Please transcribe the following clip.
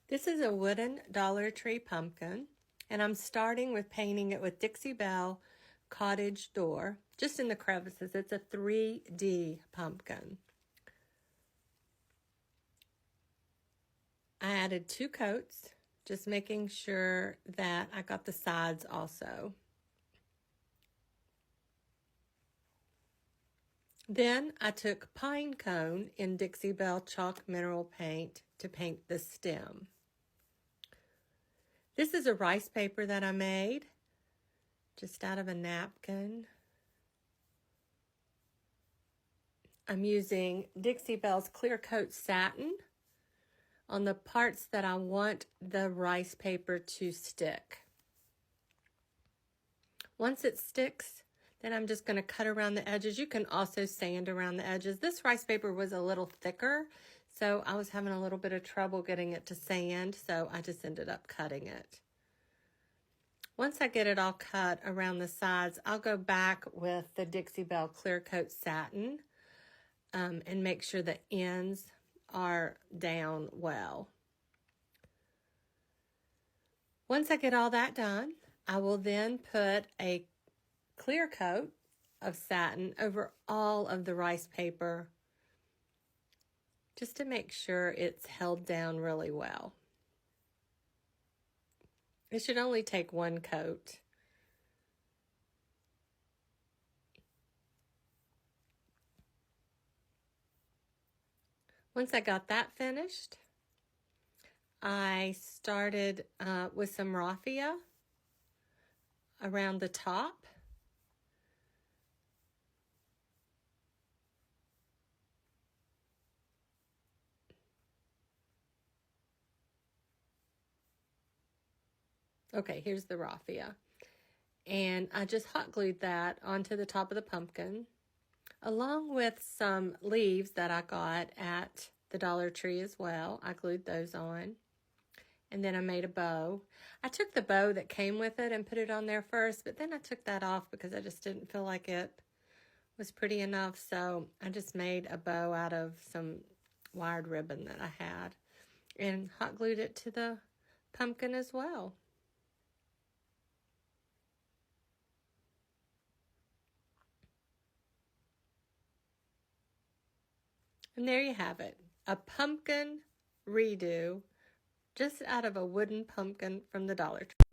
This is a wooden Dollar Tree pumpkin, and I'm starting with painting it with Dixie Belle Cottage Door, just in the crevices. It's a 3D pumpkin. I added 2 coats, just making sure that I got the sides also. Then I took pine cone in Dixie Belle chalk mineral paint to paint the stem. This is a rice paper that I made just out of a napkin. I'm using Dixie Belle's Clear Coat Satin on the parts that I want the rice paper to stick. Once it sticks, then I'm just going to cut around the edges. You can also sand around the edges. This rice paper was a little thicker, so I was having a little bit of trouble getting it to sand, so I just ended up cutting it. Once I get it all cut around the sides, I'll go back with the Dixie Belle Clear Coat Satin and make sure the ends are down well. Once I get all that done, I will then put a clear coat of satin over all of the rice paper just to make sure it's held down really well. It should only take 1 coat. Once I got that finished, I started with some raffia around the top. Okay, here's the raffia. And I just hot glued that onto the top of the pumpkin, along with some leaves that I got at the Dollar Tree as well. I glued those on. And then I made a bow. I took the bow that came with it and put it on there first, but then I took that off because I just didn't feel like it was pretty enough. So I just made a bow out of some wired ribbon that I had and hot glued it to the pumpkin as well. And there you have it, a pumpkin redo just out of a wooden pumpkin from the Dollar Tree.